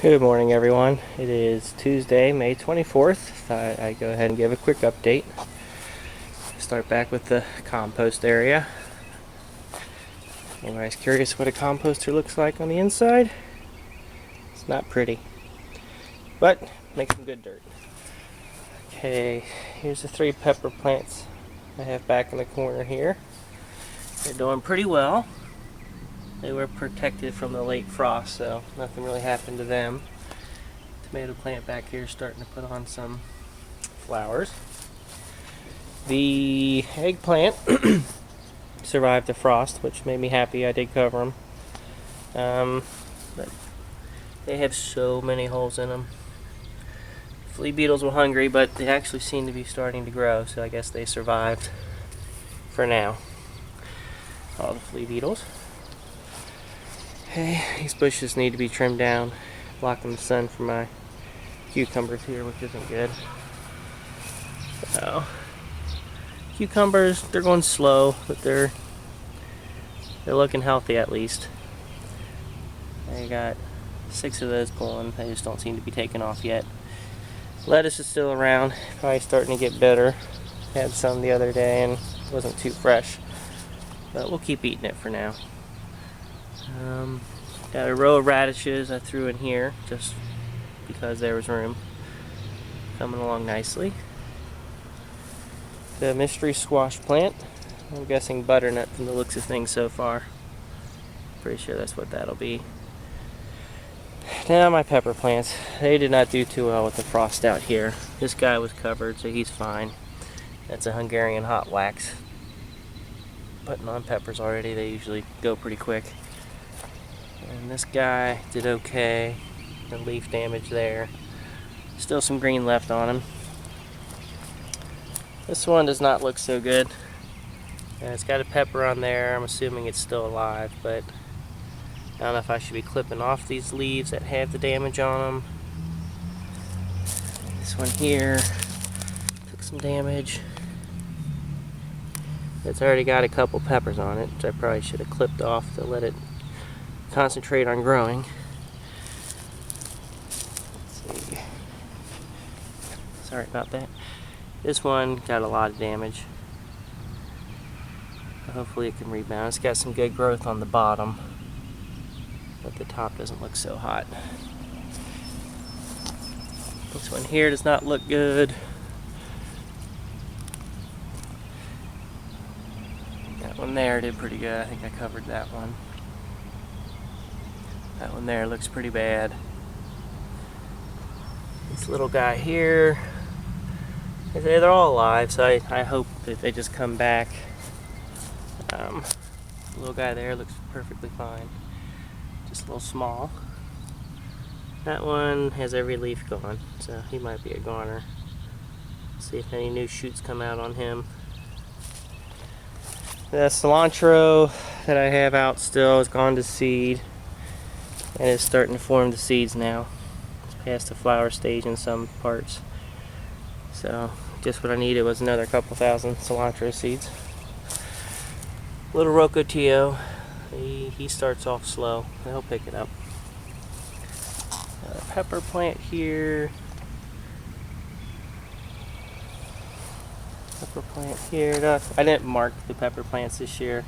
Good morning, everyone. It is Tuesday, May 24th. Thought I'd go ahead and give a quick update. Start back with the compost area. Anybody's curious what a composter looks like on the inside? It's not pretty, but makes some good dirt. Okay, here's the 3 pepper plants I have back in the corner here. They're doing pretty well. They were protected from the late frost, so nothing really happened to them. Tomato plant back here is starting to put on some flowers. The eggplant survived the frost, which made me happy. I did cover them. But they have so many holes in them. Flea beetles were hungry, but they actually seem to be starting to grow, so I guess they survived for now. All the flea beetles. Okay, these bushes need to be trimmed down, blocking the sun from my cucumbers here, which isn't good. So, cucumbers, they're going slow, but they're looking healthy at least. I got 6 of those going. They just don't seem to be taking off yet. Lettuce is still around, probably starting to get better. Had some the other day and wasn't too fresh, but we'll keep eating it for now. Got a row of radishes I threw in here just because there was room. Coming along nicely. The mystery squash plant. I'm guessing butternut from the looks of things so far. Pretty sure that's what that'll be. Now my pepper plants. They did not do too well with the frost out here. This guy was covered, so he's fine. That's a Hungarian hot wax. Putting on peppers already, they usually go pretty quick. And this guy did okay. No leaf damage there. Still some green left on him. This one does not look so good. And it's got a pepper on there. I'm assuming it's still alive, but I don't know if I should be clipping off these leaves that have the damage on them. This one here took some damage. It's already got a couple peppers on it, which I probably should have clipped off to let it concentrate on growing. Let's see. Sorry about that. This one got a lot of damage. Hopefully it can rebound. It's got some good growth on the bottom, but the top doesn't look so hot. This one here does not look good. That one there did pretty good. I think I covered that one. That one there looks pretty bad. This little guy here, they're all alive, so I hope that they just come back. The little guy there looks perfectly fine. Just a little small. That one has every leaf gone, so he might be a goner. See if any new shoots come out on him. The cilantro that I have out still has gone to seed, and it's starting to form the seeds now. It's past the flower stage in some parts. So just what I needed was another couple thousand cilantro seeds. Little Rocotillo, he starts off slow. He'll pick it up. Pepper plant here. Pepper plant here. I didn't mark the pepper plants this year.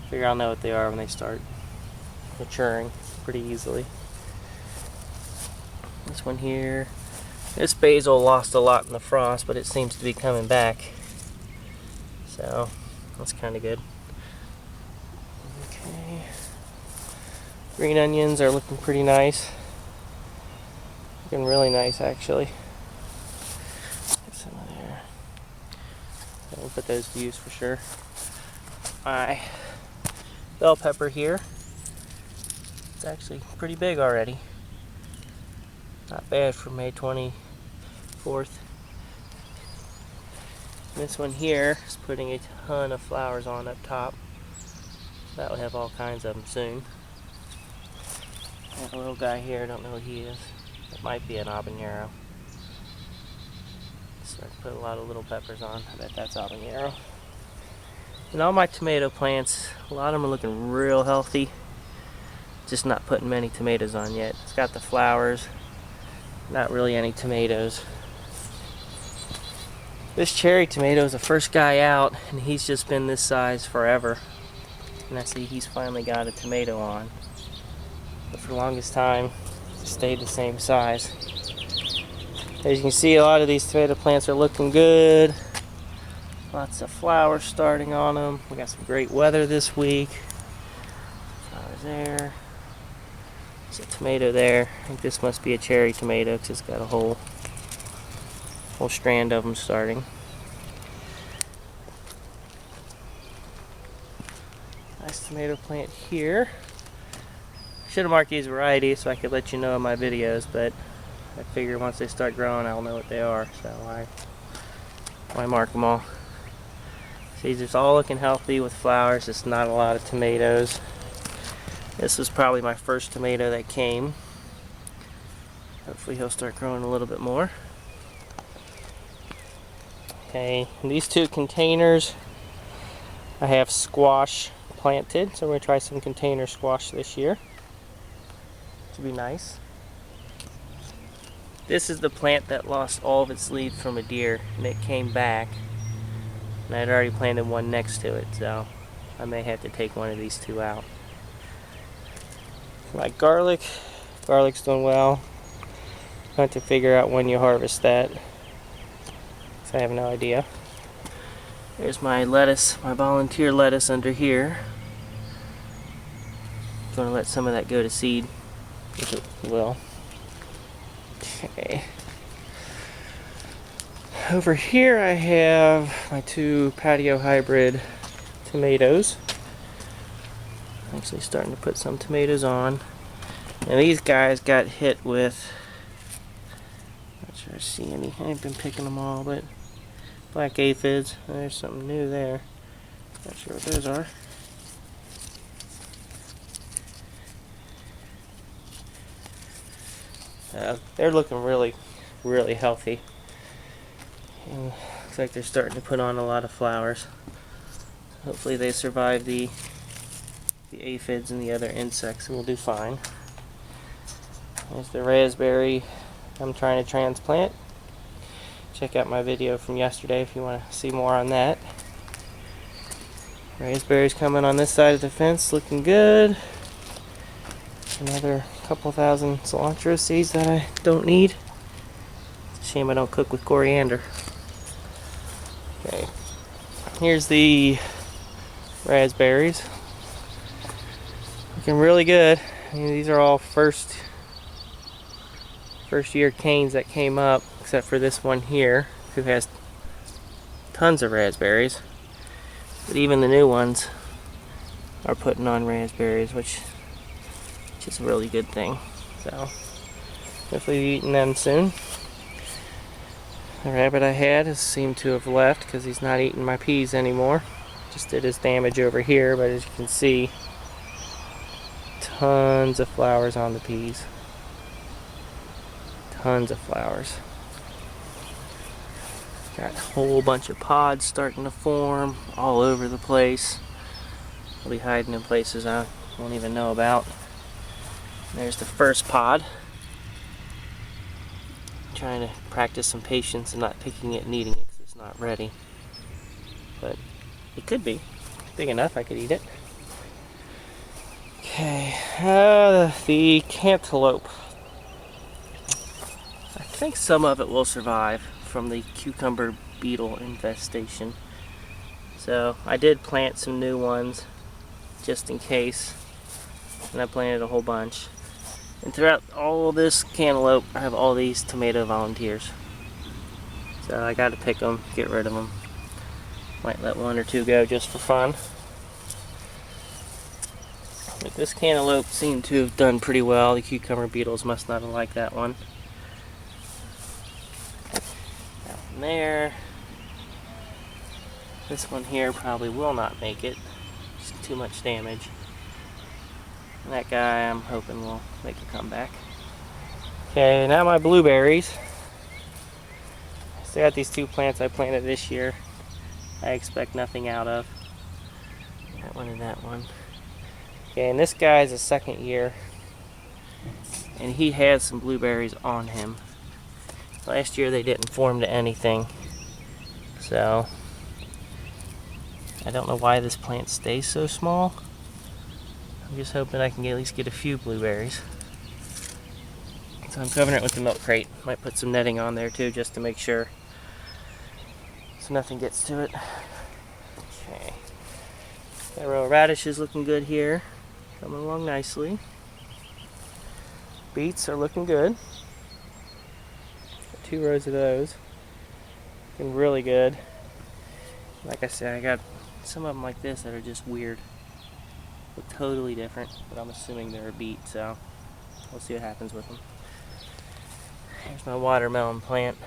Figure I'll know what they are when they start maturing pretty easily. This one here. This basil lost a lot in the frost, but it seems to be coming back. So that's kind of good. Okay. Green onions are looking pretty nice. Looking really nice, actually. Get some of there. I'll put those to use for sure. My bell pepper here. It's actually pretty big already. Not bad for May 24th. This one here is putting a ton of flowers on up top. That will have all kinds of them soon. That little guy here, I don't know what he is. It might be an habanero. Start to put a lot of little peppers on. I bet that's habanero. And all my tomato plants, a lot of them are looking real healthy. just not putting many tomatoes on yet. It's got the flowers, not really any tomatoes. This cherry tomato is the first guy out, and he's just been this size forever. And I see he's finally got a tomato on. But for the longest time, it stayed the same size. As you can see, a lot of these tomato plants are looking good. Lots of flowers starting on them. We got some great weather this week. Flowers there. There's a tomato there. I think this must be a cherry tomato because it's got a whole strand of them starting. Nice tomato plant here. Should have marked these varieties so I could let you know in my videos, but I figure once they start growing I'll know what they are, so why mark them all. See, these are all looking healthy with flowers, just not a lot of tomatoes. This was probably my first tomato that came. Hopefully he'll start growing a little bit more. Okay, in these two containers I have squash planted, so we're going to try some container squash this year. Should be nice. This is the plant that lost all of its leaves from a deer, and it came back. And I'd already planted one next to it, so I may have to take one of these two out. My garlic's doing well. I have to figure out when you harvest that, because I have no idea. There's my lettuce, my volunteer lettuce under here. I'm going to let some of that go to seed, if it will. Okay. Over here I have my two patio hybrid tomatoes. Actually starting to put some tomatoes on. And these guys got hit with, not sure I see any, I ain't been picking them all, but black aphids. There's something new there. Not sure what those are. They're looking really, really healthy. And looks like they're starting to put on a lot of flowers. Hopefully they survive the aphids and the other insects, and we'll do fine. There's the raspberry I'm trying to transplant. Check out my video from yesterday if you want to see more on that. Raspberries coming on this side of the fence, looking good. Another couple thousand cilantro seeds that I don't need. It's a shame I don't cook with coriander. Okay, here's the raspberries. Looking really good. I mean, these are all first year canes that came up, except for this one here, who has tons of raspberries. But even the new ones are putting on raspberries, which is a really good thing. So, hopefully be eating them soon. The rabbit I had seemed to have left because he's not eating my peas anymore. Just did his damage over here, but as you can see, tons of flowers on the peas. Tons of flowers. Got a whole bunch of pods starting to form all over the place. I'll be hiding in places I won't even know about. There's the first pod. Trying to practice some patience and not picking it and eating it because it's not ready. But it could be big enough I could eat it. Okay, the cantaloupe. I think some of it will survive from the cucumber beetle infestation. So I did plant some new ones just in case, and I planted a whole bunch. And throughout all of this cantaloupe, I have all these tomato volunteers. So I gotta pick them, get rid of them. Might let one or two go just for fun. But this cantaloupe seemed to have done pretty well. The cucumber beetles must not have liked that one. That one there. This one here probably will not make it. Just too much damage. And that guy I'm hoping will make a comeback. Okay, now my blueberries. So I got these two plants I planted this year. I expect nothing out of. That one and that one. Okay, and this guy's a second year, and he has some blueberries on him. Last year they didn't form to anything, so I don't know why this plant stays so small. I'm just hoping I can at least get a few blueberries. So I'm covering it with the milk crate. Might put some netting on there too, just to make sure so nothing gets to it. Okay. That row of radish is looking good here. Coming along nicely. Beets are looking good. Got 2 rows of those. Looking really good. Like I said, I got some of them like this that are just weird. Look totally different, but I'm assuming they're a beet, so we'll see what happens with them. Here's my watermelon plant.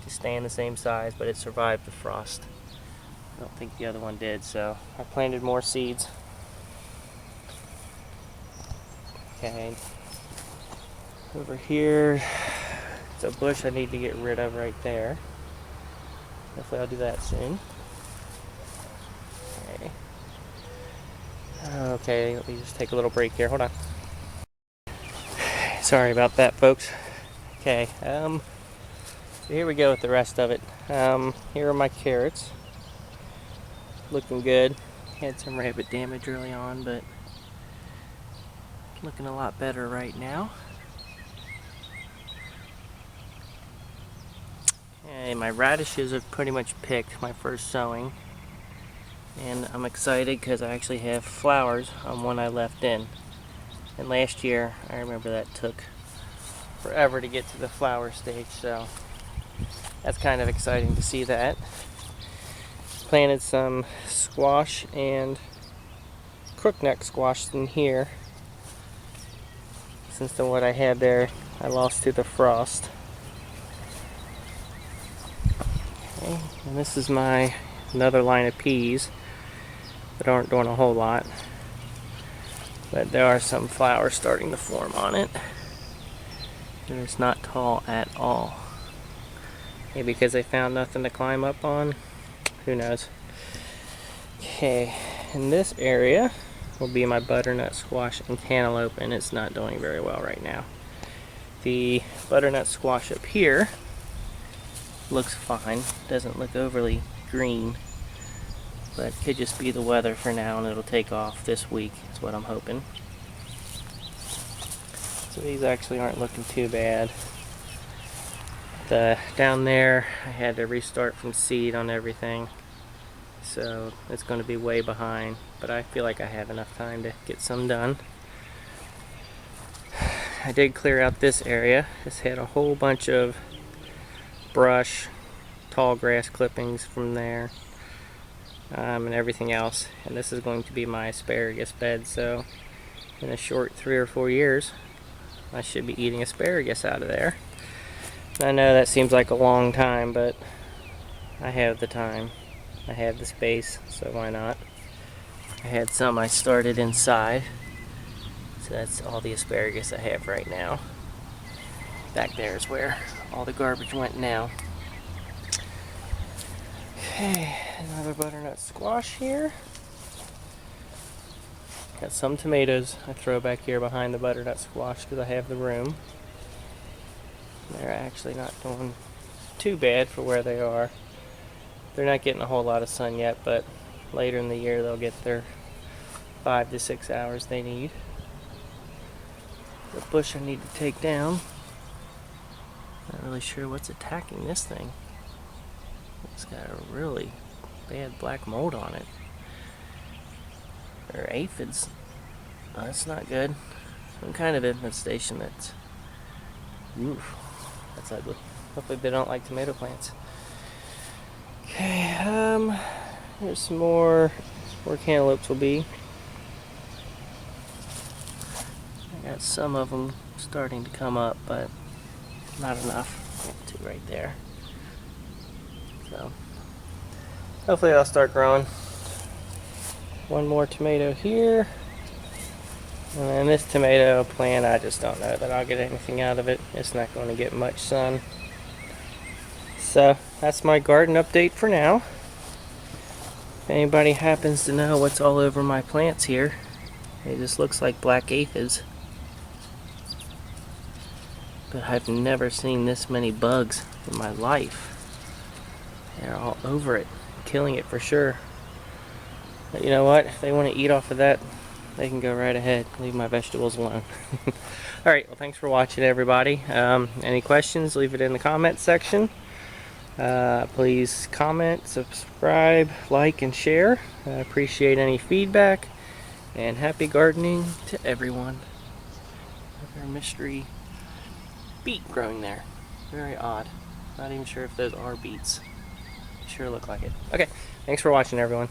Just staying the same size, but it survived the frost. I don't think the other one did, so I planted more seeds. Okay. Over here, it's a bush I need to get rid of right there. Hopefully I'll do that soon. Okay. Okay, let me just take a little break here. Hold on. Sorry about that, folks. Okay, so here we go with the rest of it. Here are my carrots. Looking good. Had some rabbit damage early on, but looking a lot better right now. Okay, my radishes are pretty much picked, my first sowing. And I'm excited because I actually have flowers on one I left in. And last year, I remember that took forever to get to the flower stage, so that's kind of exciting to see that. Planted some squash and crookneck squash in here, since the what I had there I lost to the frost. Okay, and this is my another line of peas that aren't doing a whole lot, but there are some flowers starting to form on it. And it's not tall at all. Maybe because they found nothing to climb up on. Who knows? Okay, in this area will be my butternut squash and cantaloupe, and it's not doing very well right now. The butternut squash up here looks fine. Doesn't look overly green, but it could just be the weather for now, and it'll take off this week is what I'm hoping. So these actually aren't looking too bad. Down there I had to restart from seed on everything, so it's going to be way behind, but I feel like I have enough time to get some done. I did clear out this area. This had a whole bunch of brush, tall grass clippings from there, and everything else, and this is going to be my asparagus bed, so in a short 3 or 4 years I should be eating asparagus out of there. I know that seems like a long time, but I have the time. I have the space, so why not? I had some I started inside, so that's all the asparagus I have right now. Back there is where all the garbage went now. Okay, another butternut squash here. Got some tomatoes I throw back here behind the butternut squash because I have the room. They're actually not doing too bad for where they are. They're not getting a whole lot of sun yet, but later in the year they'll get their 5 to 6 hours they need. The bush I need to take down. Not really sure what's attacking this thing. It's got a really bad black mold on it. Or aphids. Oh, that's not good. Some kind of infestation that's... Oof. That's ugly. Hopefully they don't like tomato plants. Okay, here's some more where cantaloupes will be. I got some of them starting to come up, but not enough. Two right there. So hopefully they'll start growing. One more tomato here. And then this tomato plant, I just don't know that I'll get anything out of it. It's not going to get much sun. So that's my garden update for now. If anybody happens to know what's all over my plants here, It just looks like black aphids. But I've never seen this many bugs in my life. They're all over it, killing it for sure. But you know what? If they want to eat off of that, they can go right ahead. Leave my vegetables alone. Alright, well thanks for watching everybody. Any questions, leave it in the comments section. Please comment, subscribe, like, and share. I appreciate any feedback. And happy gardening to everyone. Another mystery beet growing there. Very odd. Not even sure if those are beets. Sure look like it. Okay, thanks for watching everyone.